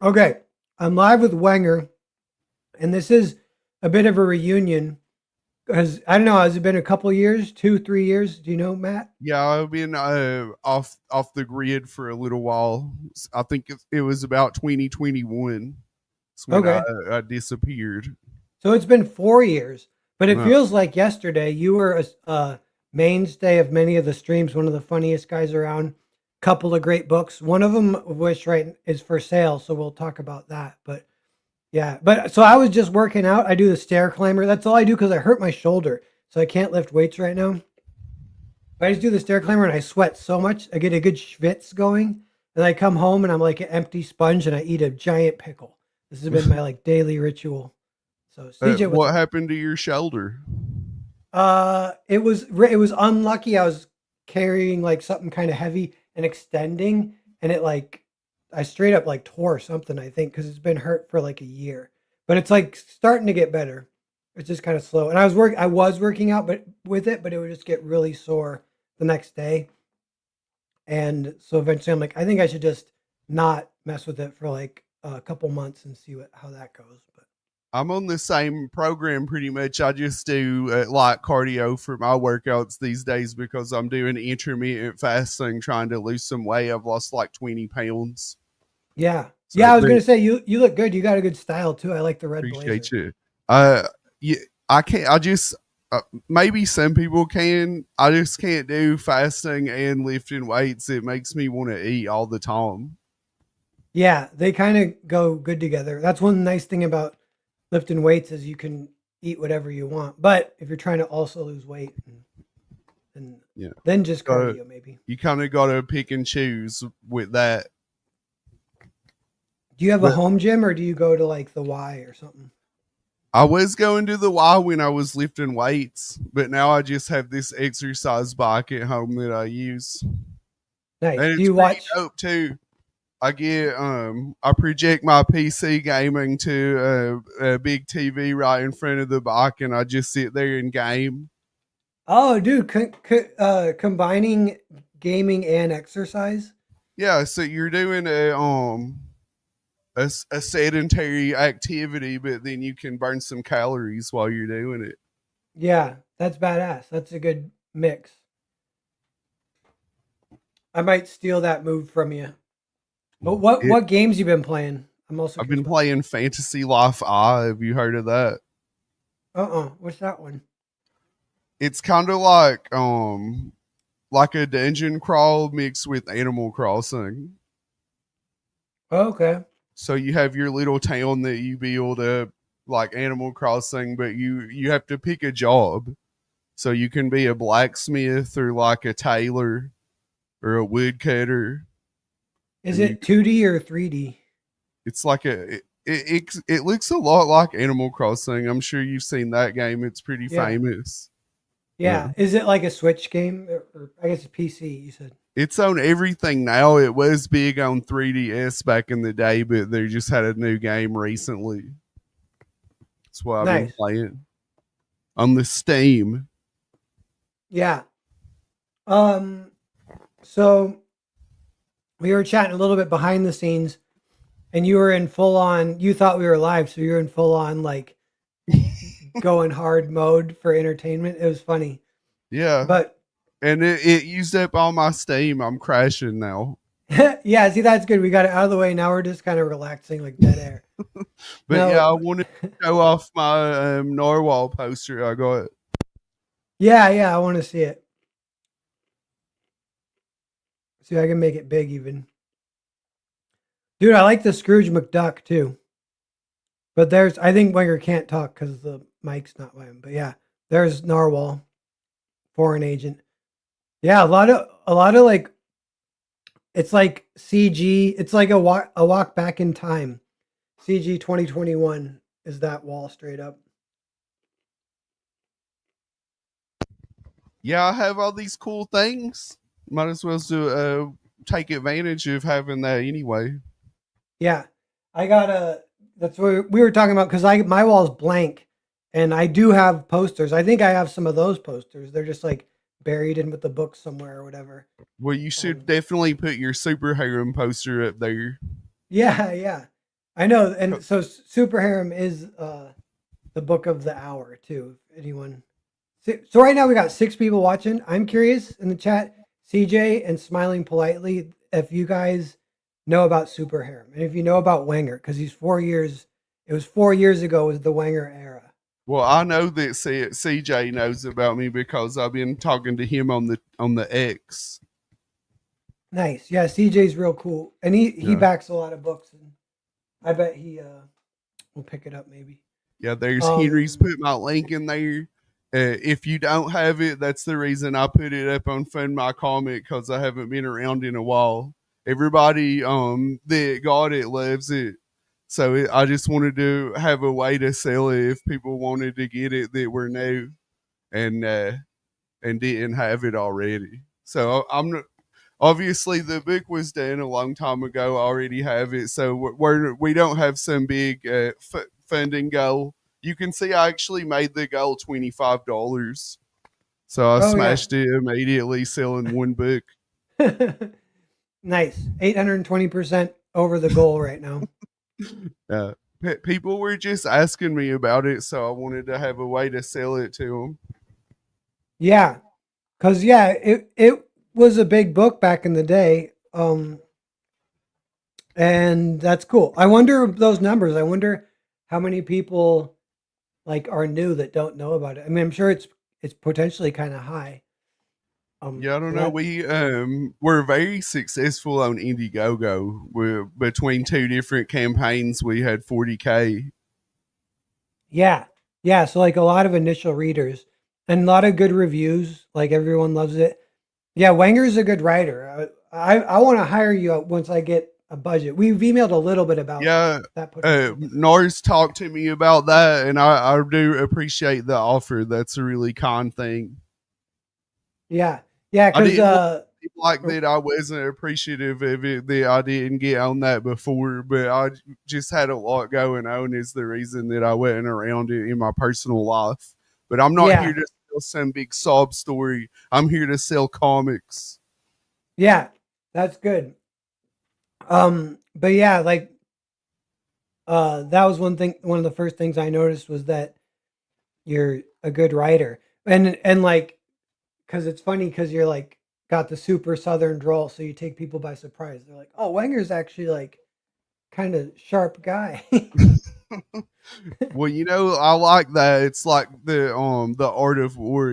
Okay, I'm live with Wenger, and this is a bit of a reunion because I don't know. Has it been a couple years, 2, 3 years? Do you know, Matt? Yeah, I've been off the grid for a little while. I think it was about 2021. It's when I, Okay, I disappeared. so it's been 4 years, but it Uh, feels like yesterday. You were a mainstay of many of the streams, one of the funniest guys around. Couple of great books, one of them of which right is for sale, so we'll talk about that. But yeah, but so I was just working out. I do the stair climber. That's all I do because I hurt my shoulder, so I can't lift weights right now. I just do the stair climber and I sweat so much. I get a good schwitz going. And I come home and I'm like an empty sponge and I eat a giant pickle. This has been my like daily ritual. So CJ, what's what up? happened to your shoulder? It was unlucky. I was carrying like something kind of heavy and extending, and it like I straight up like tore something. I think because it's been hurt for like a year, but it's like starting to get better. It's just kind of slow. And I was working out, but with it, but it would just get really sore the next day. And so eventually, I'm like, I think I should just not mess with it for like a couple months and see how that goes. But I'm on the same program pretty much. I just do light cardio for my workouts these days because I'm doing intermittent fasting, trying to lose some weight. I've lost like 20 pounds. yeah, So, yeah, I was but gonna say you look good. You got a good style too. I like the red appreciate blazer. you. Yeah, I can't. I just maybe some people can. I just can't do fasting and lifting weights. It makes me want to eat all the time. Yeah, they kind of go good together. That's one nice thing about lifting weights is you can eat whatever you want. But if you're trying to also lose weight, and Yeah, then just uh, cardio maybe. you kind of got to pick and choose with that. Do you have a But home gym or do you go to like the Y or something? I was going to the Y when I was lifting weights, but now I just have this exercise bike at home that I use, Nice. and Do it's you pretty watch? dope too. I project my PC gaming to a big TV right in front of the bike, and I just sit there and game. Oh, dude, combining gaming and exercise. Yeah, so you're doing a sedentary activity, but then you can burn some calories while you're doing it. Yeah, that's badass. That's a good mix. I might steal that move from you. But what It what games you been playing? I'm also I've curious been about that. playing Fantasy Life I. Have you heard of that? What's that one? It's kind of like a dungeon crawl mixed with Animal Crossing. Okay. So you have your little town that you build up like Animal Crossing, but you have to pick a job. So you can be a blacksmith or like a tailor or a woodcutter, Is and you it 2D or 3D? it's like it looks a lot like Animal Crossing. I'm sure you've seen that game. It's pretty Yeah. famous. Uh, Yeah. Is it like a Switch game or I guess a PC, you said? it's on everything now. It was big on 3DS back in the day, but they just had a new game recently. That's what I've been Nice. playing on the Steam. Yeah. Um so we were chatting a little bit behind the scenes and you were in full on you thought we were live, so you're in full on like going hard mode for entertainment. It was funny. Yeah, But and it used up all my Steam. I'm crashing now. yeah, see that's good. We got it out of the way. Now we're just kind of relaxing like dead air. But yeah, I No, wanted to show off my Narwhal poster I got. yeah, yeah, I want to see it. See if I can make it big even. Dude, I like the Scrooge McDuck too. But there's I think Wenger can't talk because the mic's not by him. But yeah, there's Narwhal, foreign agent. Yeah, a lot of like it's like CG. It's like a walk back in time. CG 2021 is that wall straight up. Yeah, I have all these cool things. Might as well take advantage of having that anyway. Yeah, I got a. That's what we were talking about because I my wall's blank, and I do have posters. I think I have some of those posters. They're just like buried in with the book somewhere or whatever. Well, you should Um, definitely put your superharem poster up there. yeah, yeah. I know, and so superharem is the book of the hour too. If anyone, so right now we got 6 people watching. I'm curious in the chat, CJ and Smiling Politely, if you guys know about superharem and if you know about Wenger, because he's 4 years. It was 4 years ago was the Wenger era. Well, I know that CJ knows about me because I've been talking to him on the X. Nice, yeah. CJ's real cool, and he Yeah. backs a lot of books, and I bet he will pick it up maybe. Yeah, there's Henry's Um, put my link in there. If you don't have it, that's the reason I put it up on Fund My Comic because I haven't been around in a while. Everybody that got it loves it. So I just wanted to have a way to sell it if people wanted to get it that were new and didn't have it already. So I'm not, obviously the book was done a long time ago. I already have it, so we don't have some big funding goal. You can see I actually made the goal $25, so I oh yeah, smashed it immediately, selling one book. nice. 820% over the goal right now. Uh, People were just asking me about it, so I wanted to have a way to sell it to them. Yeah, cause yeah, it was a big book back in the day. And that's cool. I wonder those numbers. I wonder how many people like are new that don't know about it. I mean, I'm sure it's potentially kind of high. Yeah, I don't So know. that's We were very successful on Indiegogo. We're between two different campaigns. We had 40K. yeah, yeah. So like a lot of initial readers and a lot of good reviews. Like everyone loves it. Yeah, Wenger's a good writer. I want to hire you once I get a budget. We've emailed a little bit about Yeah, that potential, but Nars talked to me about that, and I do appreciate the offer. That's a really kind thing. yeah, yeah, I because didn't want to seem like that I wasn't appreciative of it, that I didn't get on that before, but I just had a lot going on is the reason that I wasn't around it in my personal life. But I'm not here yeah, to sell some big sob story. I'm here to sell comics. yeah, that's good. But yeah, like that was one of the first things I noticed was that you're a good writer, and like because it's funny because you're like got the super southern drawl, so you take people by surprise. They're like, oh, Wenger's actually like kind of sharp guy. Well, I like that. It's like the art of war,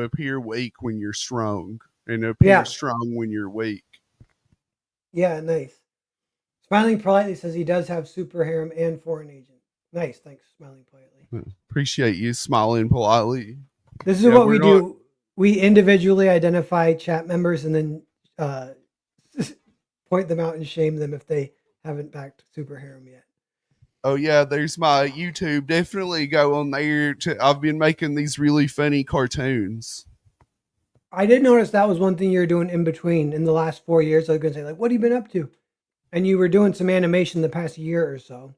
appear weak when you're strong and appear Yeah, strong when you're weak. yeah, nice. Smiling politely says he does have super harem and foreign agent. Nice, thanks, smiling politely. Appreciate you smiling politely. This is Yeah, what we're we not. do. We individually identify chat members and then uh, point them out and shame them if they haven't backed super harem yet. Oh yeah, there's my YouTube. Definitely go on there. I've been making these really funny cartoons. I did notice that was one thing you were doing in between in the last 4 years. I was gonna say, like, what have you been up to? And you were doing some animation the past year or so.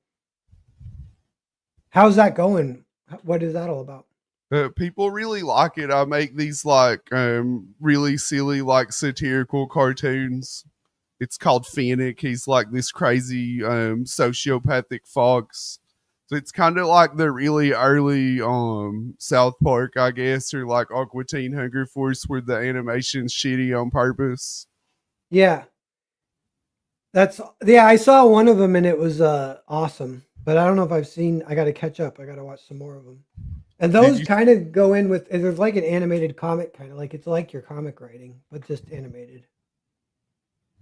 How's that going? What is that all about? People really like it. I make these like really silly, like satirical cartoons. It's called Fennec. He's like this crazy sociopathic fox. So it's kind of like the really early South Park, I guess, or like Aqua Teen Hunger Force, where the animation's shitty on purpose. Yeah, that's yeah. I saw one of them and it was awesome, but I don't know if I've seen. I got to catch up. I got to watch some more of them. And Did those you kind of go in with there's like an animated comic, kind of like it's like your comic writing, but just animated.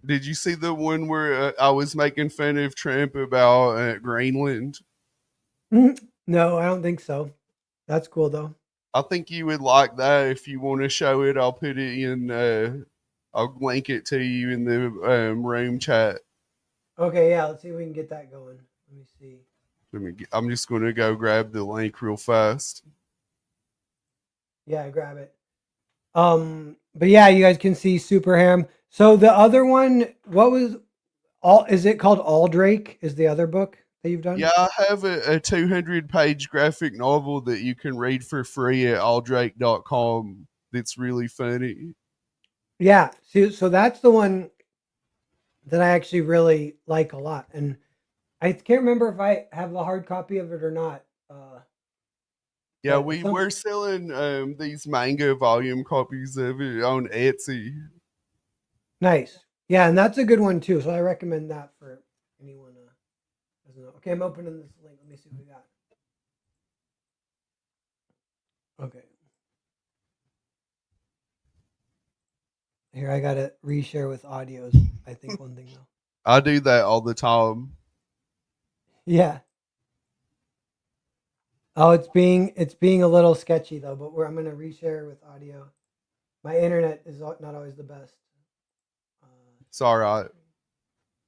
did you see the one where I was making fun of Trump about Greenland? No, I don't think so. That's cool though. I think you would like that. If you want to show it, I'll put it in. I'll link it to you in the room chat. Okay, yeah, let's see if we can get that going. Let me see. I'm just going to go grab the link real fast. Yeah, grab it. But yeah, you guys can see Super Harem. So the other one, what was all? Is it called Aldrake? Is the other book that you've done? Yeah, I have a 200-page graphic novel that you can read for free at alldrake.com. That's really funny. Yeah. See, so that's the one that I actually really like a lot. And I can't remember if I have the hard copy of it or not. Yeah, But we were selling these manga volume copies of it on Etsy. nice. Yeah, and that's a good one too. So I recommend that for anyone doesn't know. Okay, I'm opening this link. Let me see what we got. Okay. Here I gotta reshare with audios. I think one thing though. I do that all the time. Yeah. Oh, it's being a little sketchy though, but I'm gonna reshare with audio. My internet is not always the best. It's all right.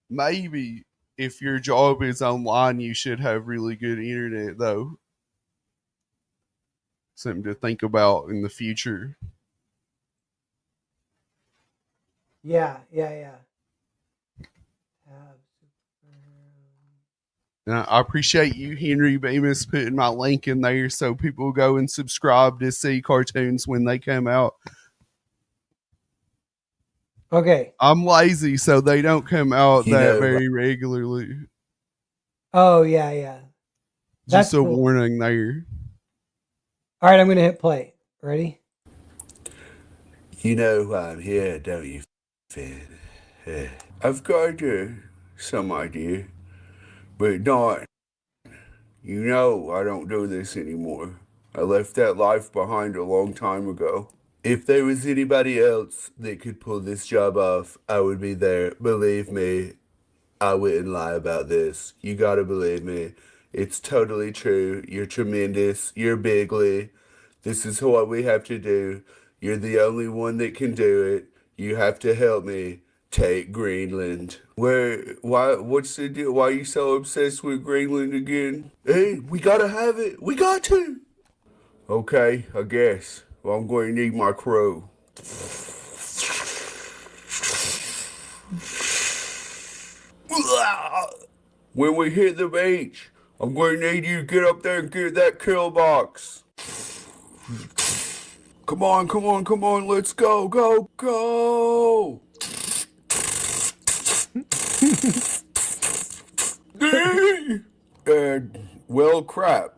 Maybe if your job is online, you should have really good internet, though. Something to think about in the future. Yeah, yeah, yeah. Tab, And I appreciate you, Henry Bemis, putting my link in there so people go and subscribe to see cartoons when they come out. Okay. I'm lazy, so they don't come out You that know, very regularly. Oh yeah, yeah. Just That's a cool. warning there. All right, I'm gonna hit play. Ready? you know why I'm here, don't you, Finn? I've got some idea, but not. You know I don't do this anymore. I left that life behind a long time ago. If there was anybody else that could pull this job off, I would be there. Believe me, I wouldn't lie about this. You gotta believe me. It's totally true. You're tremendous. You're bigly. This is what we have to do. You're the only one that can do it. You have to help me take Greenland. What's the deal? Why are you so obsessed with Greenland again? Hey, we gotta have it. We got to. Okay, I guess. Well, I'm going to need my crow. When we hit the beach, I'm going to need you to get up there and get that kill box. Come on, come on, come on, let's go, go, go! Well, crap.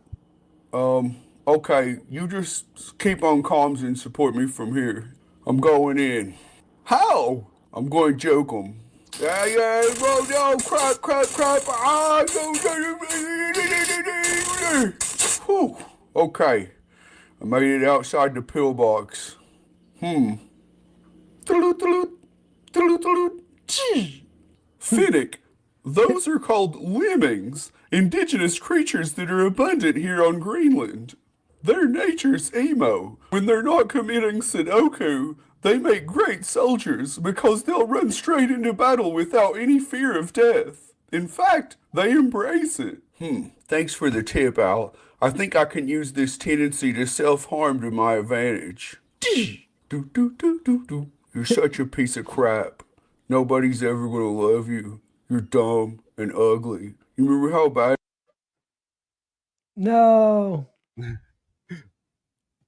Okay, you just keep on comms and support me from here. I'm going in. How? I'm going to joke them. Yeah, yeah, bro, no, crap, crap, crap. Ah, no, Whew. Okay, I made it outside the pillbox. Finnick. Those are called lemmings, indigenous creatures that are abundant here on Greenland. They're nature's emo. When they're not committing Sudoku, they make great soldiers because they'll run straight into battle without any fear of death. In fact, they embrace it. Thanks for the tip, Al. I think I can use this tendency to self-harm to my advantage. Do, do, do, do, do. You're such a piece of crap. Nobody's ever gonna love you. You're dumb and ugly. You remember how bad? No,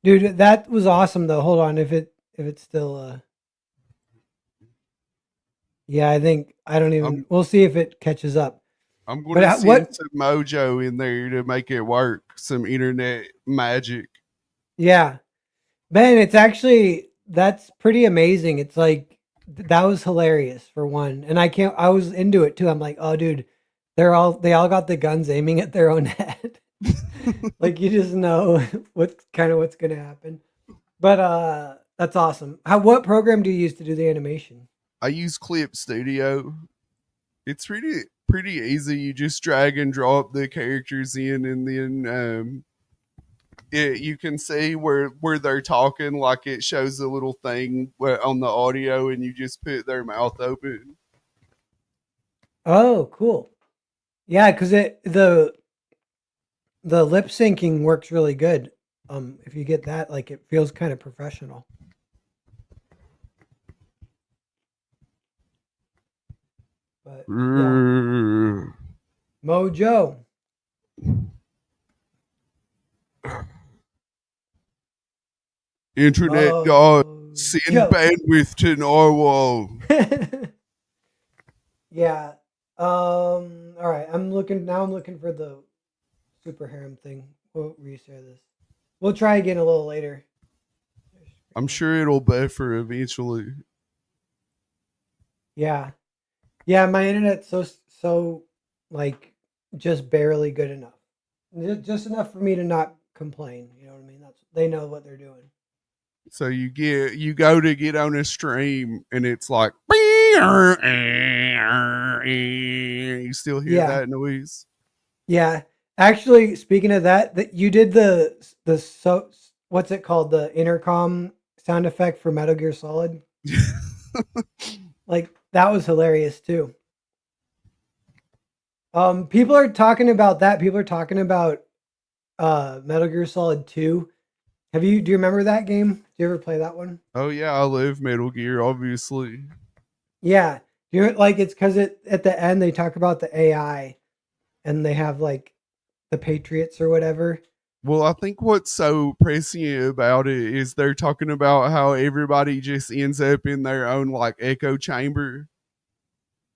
dude, that was awesome though. Hold on, if it's still yeah, I don't even. I'm We'll see if it catches up. I'm going But to send what? some mojo in there to make it work. Some internet magic. Yeah, man, it's actually that's pretty amazing. It's like that was hilarious for one, and I can't. I was into it too. I'm like, oh, dude, they all got the guns aiming at their own head. Like you just know what's gonna happen. But that's awesome. What program do you use to do the animation? I use Clip Studio. It's pretty easy. You just drag and drop the characters in, and then you can see where they're talking. Like it shows a little thing on the audio, and you just put their mouth open. Oh, cool. Yeah, because the lip syncing works really good. If you get that, like it feels kind of professional. But yeah, Mojo. Internet God, send Mojo. bandwidth to Narwhal. Yeah, All right. I'm looking now. I'm looking for the super harem thing. We'll reshare this. We'll try again a little later. I'm sure it'll buffer eventually. Yeah. Yeah. My internet's so like just barely good enough. Just enough for me to not complain. You know what I mean? They know what they're doing. So you go to get on a stream and it's like you still hear Yeah. that noise. Yeah. Actually, speaking of that, that you did the so what's it called? The intercom sound effect for Metal Gear Solid. Like that was hilarious too. People are talking about that. People are talking about Metal Gear Solid 2. Do you remember that game? Did you ever play that one? Oh yeah, I love Metal Gear, obviously. Yeah. You know, like it's because at the end they talk about the AI and they have like the Patriots or whatever. Well, I think what's so prescient about it is they're talking about how everybody just ends up in their own like echo chamber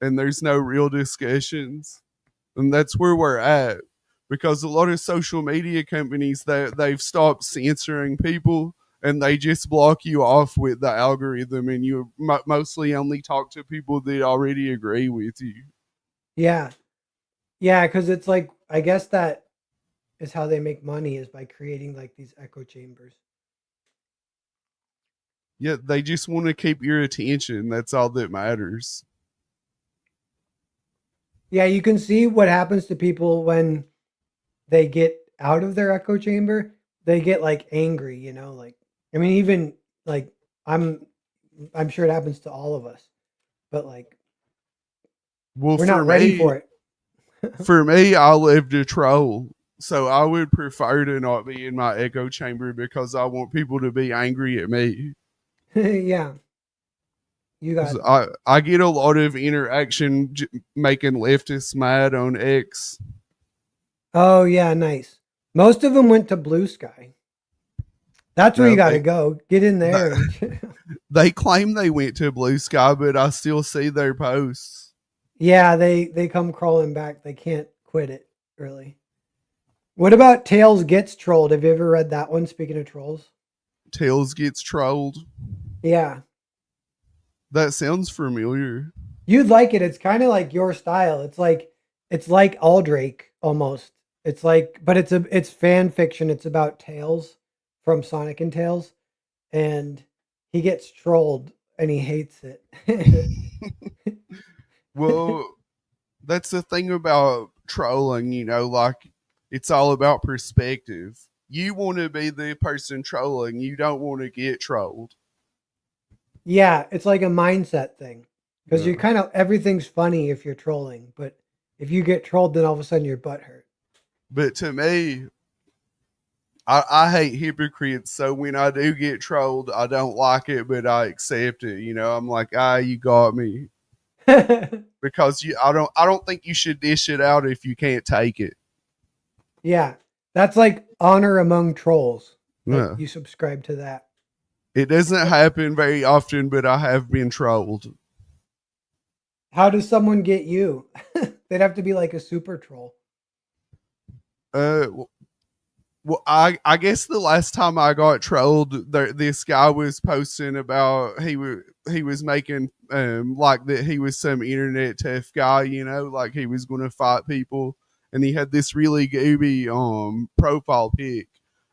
and there's no real discussions. And that's where we're at. Because a lot of social media companies they've stopped censoring people and they just block you off with the algorithm and you mostly only talk to people that already agree with you. Yeah. Yeah, because it's like I guess that is how they make money is by creating like these echo chambers. Yeah, they just want to keep your attention. That's all that matters. Yeah, you can see what happens to people when they get out of their echo chamber. They get like angry, you know, like I mean even like I'm I'm sure it happens to all of us, but like Well, we're not ready for it. for me, I live to troll. So I would prefer to not be in my echo chamber because I want people to be angry at me. Yeah, you got I get a lot of interaction making leftists mad on X. Oh yeah, nice. Most of them went to Blue Sky. That's where you No, got to go. Get in they there. And they claim they went to Blue Sky, but I still see their posts. yeah, they come crawling back. They can't quit it, really. What about Tails Gets Trolled? Have you ever read that one? Speaking of trolls. Tails gets trolled. Yeah. That sounds familiar. You'd like it. It's kind of like your style. It's like Aldrake almost. It's like but it's fan fiction. It's about Tails from Sonic and Tails and he gets trolled and he hates it. Well, that's the thing about trolling, like it's all about perspective. You want to be the person trolling, you don't want to get trolled. Yeah, it's like a mindset thing. Because Yeah. you're kind of everything's funny if you're trolling, but if you get trolled, then all of a sudden your butt hurt. But to me, I hate hypocrites. So when I do get trolled, I don't like it, but I accept it. I'm like, you got me. Because I don't think you should dish it out if you can't take it. Yeah, that's like honor among trolls. Yeah. You subscribe to that. It doesn't happen very often, but I have been trolled. How does someone get you? They'd have to be like a super troll. Well, I guess the last time I got trolled, this guy was posting about he was making like that he was some internet tough guy, like he was going to fight people, and he had this really gooby profile pic,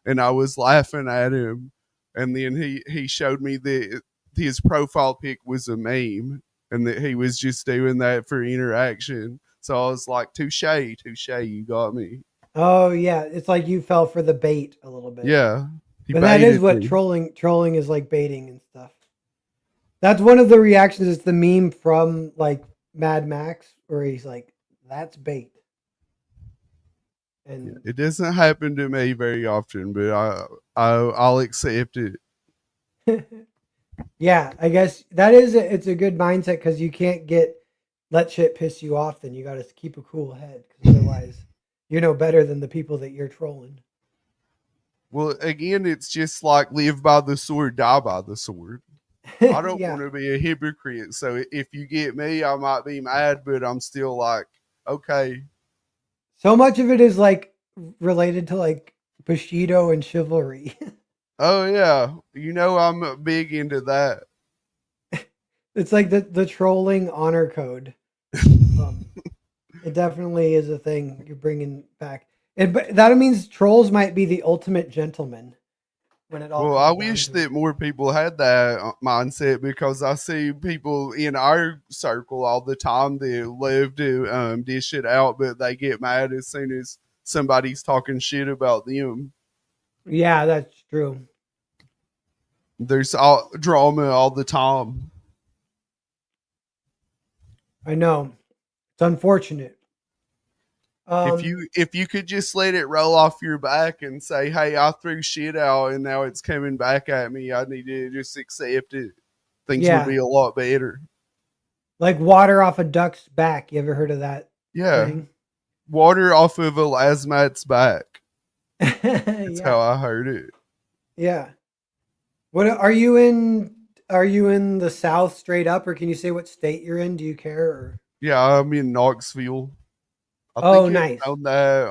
and I was laughing at him, and then he showed me that his profile pic was a meme, and that he was just doing that for interaction. So I was like, touche, you got me. Oh yeah, it's like you fell for the bait a little bit. Yeah. But that is what me. trolling is like, baiting and stuff. That's one of the reactions. It's the meme from like Mad Max where he's like, "That's bait." And it doesn't happen to me very often, but I'll accept it. yeah, I guess it's a good mindset because you can't let shit piss you off. Then you got to keep a cool head because otherwise you know better than the people that you're trolling. Well, again, it's just like live by the sword, die by the sword. I don't Yeah. want to be a hypocrite. So if you get me, I might be mad, but I'm still like, okay. So much of it is like related to like Bushido and chivalry. Oh yeah, I'm big into that. It's like the trolling honor code. Um, it definitely is a thing you're bringing back. And but that means trolls might be the ultimate gentleman when it all Well, I comes down wish to it. that more people had that mindset because I see people in our circle all the time that love to dish it out, but they get mad as soon as somebody's talking shit about them. Yeah, that's true. There's all drama all the time. I know. It's unfortunate. If Um, you could just let it roll off your back and say, "Hey, I threw shit out and now it's coming back at me. I need to just accept it." Things would be yeah, a lot better. like water off a duck's back. You ever heard of that Yeah, saying? water off of a lasmat's back. That's Yeah, how I heard it. yeah. What are you in? Are you in the South straight up, or can you say what state you're in? Do you care? Or Yeah, I'm in Knoxville. I oh, think you nice. found that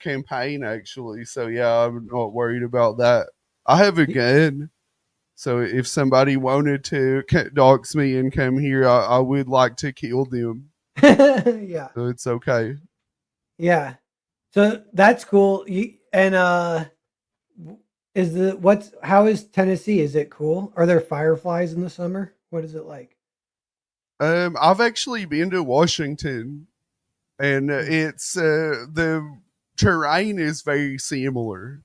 campaign actually. So yeah, I'm not worried about that. I have a gun. So if somebody wanted to dox me and come here, I would like to kill them. Yeah, So it's okay. yeah. So that's cool. And is the what's how is Tennessee? Is it cool? Are there fireflies in the summer? What is it like? I've actually been to Washington, and Mm. it's the terrain is very similar,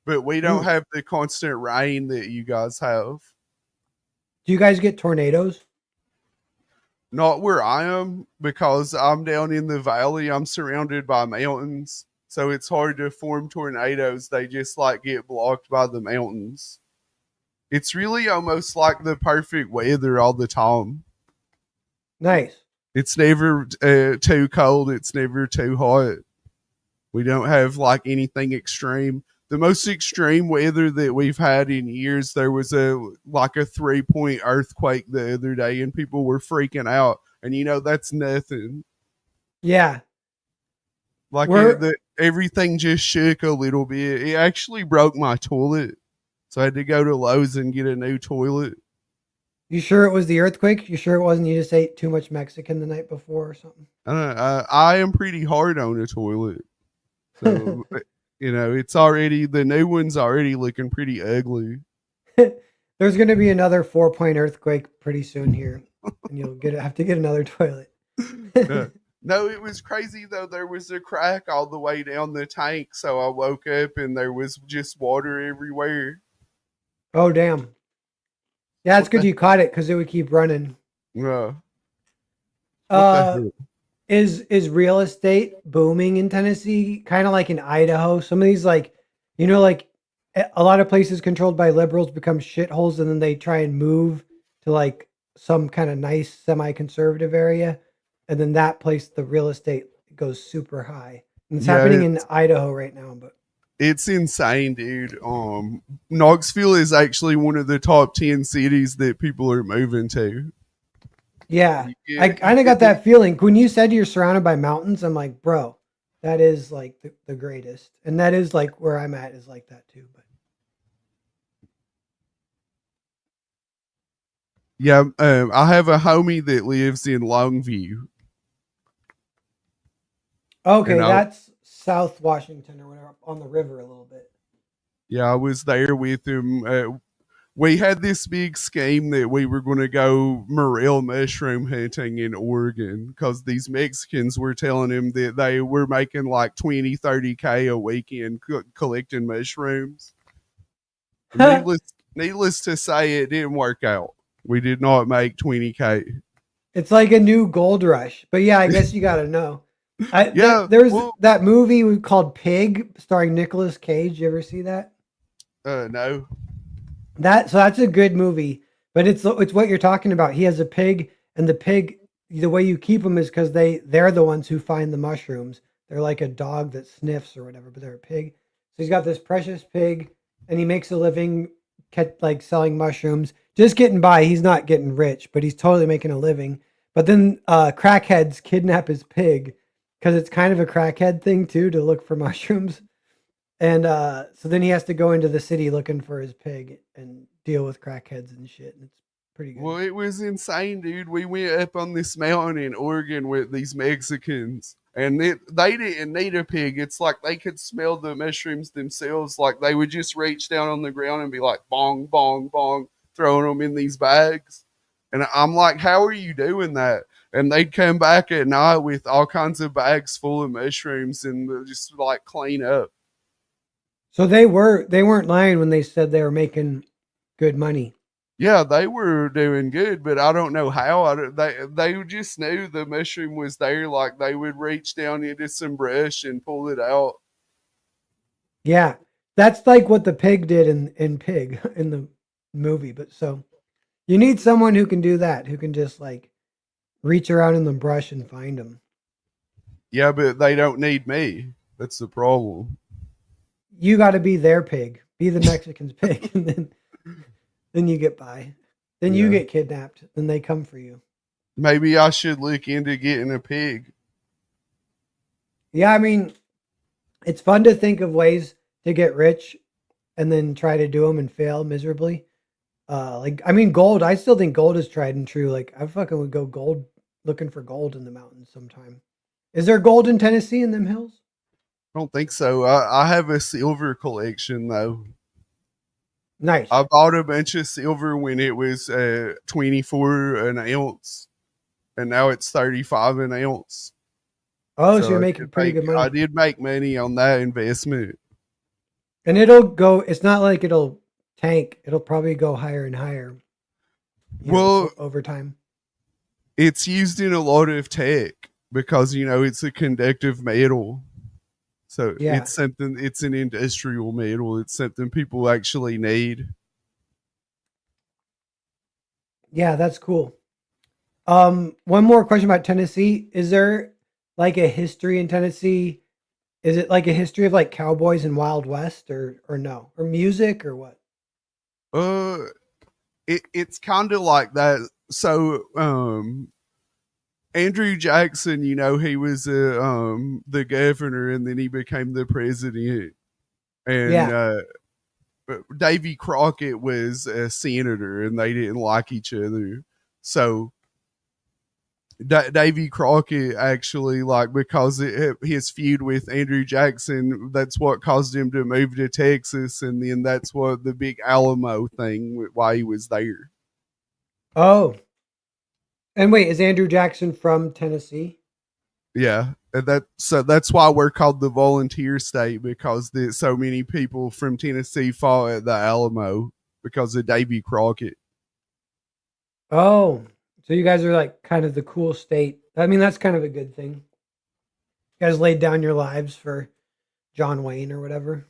but we don't Mm. have the constant rain that you guys have. Do you guys get tornadoes? Not where I am because I'm down in the valley. I'm surrounded by mountains, so it's hard to form tornadoes. They just like get blocked by the mountains. It's really almost like the perfect weather all the time. Nice. It's never too cold. It's never too hot. We don't have like anything extreme. The most extreme weather that we've had in years, there was a 3-point earthquake the other day, and people were freaking out. And that's nothing. Yeah. Like We're everything just shook a little bit. It actually broke my toilet, so I had to go to Lowe's and get a new toilet. You sure it was the earthquake? You sure it wasn't you just ate too much Mexican the night before or something? I don't know, I am pretty hard on a toilet, so it's already the new one's already looking pretty ugly. There's going to be another 4-point earthquake pretty soon here, and you'll have to get another toilet. Yeah. No, it was crazy though. There was a crack all the way down the tank, so I woke up and there was just water everywhere. Oh damn! Yeah, it's What good the? you caught it because it would keep running. What the Uh, hell? is real estate booming in Tennessee? Kind of like in Idaho. Some of these like a lot of places controlled by liberals become shitholes, and then they try and move to like some kind of nice semi-conservative area, and then that place the real estate goes super high. And it's Yeah, happening in Idaho right now. But it's insane, dude. Knoxville is actually one of the top 10 cities that people are moving to. yeah, I You kind of get got that feeling when you said you're surrounded by mountains. I'm like, bro, that is like the greatest, and that is like where I'm at is like that too. But yeah, I have a homie that lives in Longview, and okay, that's South Washington or whatever on the river a little bit. I was there with him. We had this big scheme that we were going to go morel mushroom hunting in Oregon because these Mexicans were telling him that they were making like 20-30K a weekend collecting mushrooms. Needless to say, it didn't work out. We did not make 20K. It's like a new gold rush. But yeah, I guess you got to know. Yeah, There's well, that movie called Pig starring Nicolas Cage. You ever see that? no. That's a good movie, but it's what you're talking about. He has a pig, and the pig, the way you keep them is because they're the ones who find the mushrooms. They're like a dog that sniffs or whatever, but they're a pig. So he's got this precious pig, and he makes a living like selling mushrooms, just getting by. He's not getting rich, but he's totally making a living. But then crackheads kidnap his pig because it's kind of a crackhead thing too to look for mushrooms. And so then he has to go into the city looking for his pig and deal with crackheads and shit. And it's pretty good. Well, it was insane, dude. We went up on this mountain in Oregon with these Mexicans, and they didn't need a pig. It's like they could smell the mushrooms themselves. Like they would just reach down on the ground and be like, bong, bong, bong, throwing them in these bags. And I'm like, how are you doing that? And they'd come back at night with all kinds of bags full of mushrooms and just like clean up. So they weren't lying when they said they were making good money. Yeah, they were doing good, but I don't know how. They just knew the mushroom was there. Like they would reach down into some brush and pull it out. Yeah, that's like what the pig did in Pig in the movie. But so you need someone who can do that, who can just like reach around in the brush and find them. Yeah, but they don't need me. That's the problem. You got to be their pig, be the Mexican's pig, and then you get by. Then you Yeah. get kidnapped, then they come for you. Maybe I should look into getting a pig. Yeah, I mean, it's fun to think of ways to get rich and then try to do them and fail miserably. Like I mean, gold. I still think gold is tried and true. Like I fucking would go gold looking for gold in the mountains sometime. Is there gold in Tennessee in them hills? I don't think so. I have a silver collection though. Nice. I bought a bunch of silver when it was 24 an ounce, and now it's 35 an ounce. Oh, so you're I making did pretty good money. I did make money on that investment. And it'll go, it's not like it'll tank. It'll probably go higher and higher. Well, over time. It's used in a lot of tech because it's a conductive metal. So Yeah. it's an industrial metal. It's something people actually need. Yeah, that's cool. One more question about Tennessee. Is there like a history in Tennessee? Is it like a history of like cowboys and Wild West or no? Or music or what? It's kind of like that. So Andrew Jackson, he was the governor and then he became the president. And Yeah. Davy Crockett was a senator and they didn't like each other. So Davy Crockett actually, like, because his feud with Andrew Jackson, that's what caused him to move to Texas. And then that's what the big Alamo thing, why he was there. Oh. And wait, is Andrew Jackson from Tennessee? Yeah. And that's why we're called the volunteer state, because there's so many people from Tennessee fought at the Alamo because of Davy Crockett. Oh. So you guys are like kind of the cool state. I mean, that's kind of a good thing. You guys laid down your lives for John Wayne or whatever.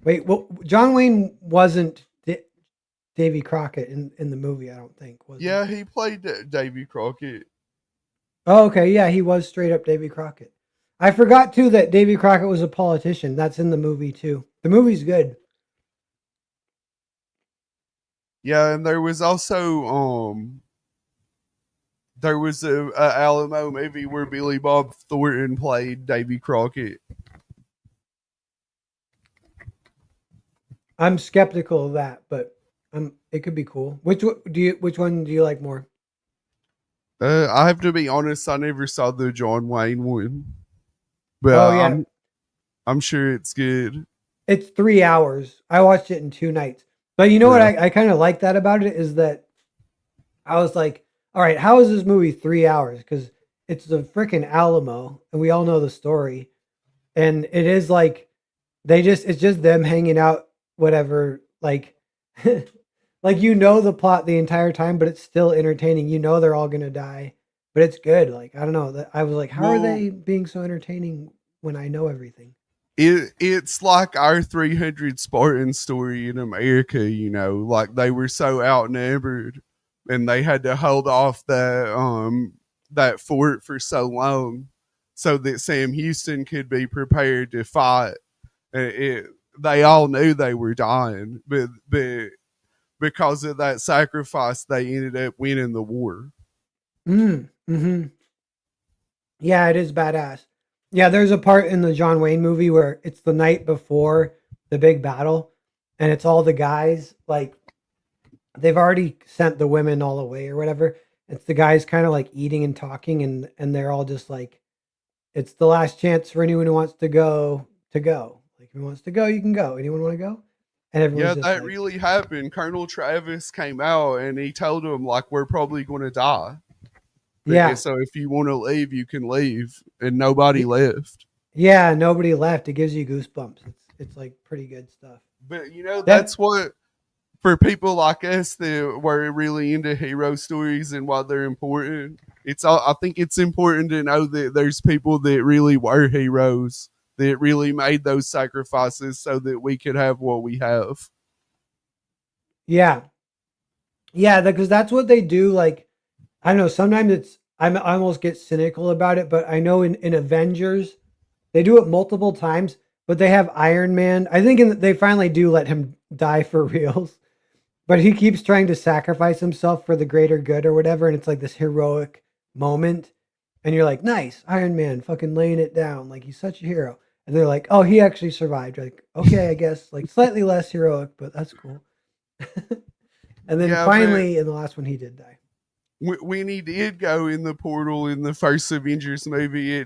Wait, well, John Wayne wasn't Davy Crockett in the movie, I don't think. Was Yeah, he played Davy Crockett. Oh, okay. Yeah, he was straight up Davy Crockett. I forgot too that Davy Crockett was a politician. That's in the movie too. The movie's good. Yeah, and there was also there was a Alamo movie where Billy Bob Thornton played Davy Crockett. I'm skeptical of that, but it could be cool. Which one do you like more? I have to be honest, I never saw the John Wayne one, but Oh yeah, I'm sure it's good. it's 3 hours. I watched it in 2 nights. But you know what Yeah. I kind of like that about it is that I was like, all right, how is this movie 3 hours? Because it's the freaking Alamo, and we all know the story. And it is like it's just them hanging out, whatever, like like the plot the entire time, but it's still entertaining. You know they're all gonna die, but it's good. Like, I don't know. I was like, how are Well, they being so entertaining when I know everything? it's like our 300 Spartan story in America, like they were so outnumbered and they had to hold off that fort for so long so that Sam Houston could be prepared to fight. They all knew they were dying, but because of that sacrifice, they ended up winning the war. Mm-hmm. Yeah, it is badass. Yeah, there's a part in the John Wayne movie where it's the night before the big battle, and it's all the guys like they've already sent the women all away or whatever. It's the guys kind of like eating and talking, and they're all just like, it's the last chance for anyone who wants to go to go. Like, who wants to go, you can go. Anyone want to go? And everyone's Yeah, just that like, really happened. Colonel Travis came out and he told them, like, we're probably going to die. yeah, So if you want to leave, you can leave. And nobody left. yeah. Nobody left. It gives you goosebumps. It's like pretty good stuff. But, That that's what, for people like us that were really into hero stories and why they're important, I think it's important to know that there's people that really were heroes that really made those sacrifices so that we could have what we have. yeah, yeah. Because that's what they do. Like, I don't know. Sometimes I almost get cynical about it, but I know in Avengers they do it multiple times. But they have Iron Man. I think they finally do let him die for reals. But he keeps trying to sacrifice himself for the greater good or whatever, and it's like this heroic moment. And you're like, nice, Iron Man fucking laying it down. Like, he's such a hero. And they're like, oh, he actually survived. You're like, okay, I guess, like, slightly less heroic, but that's cool. And then Yeah, but finally, in the last one, he did die. when he did go in the portal in the first Avengers movie, he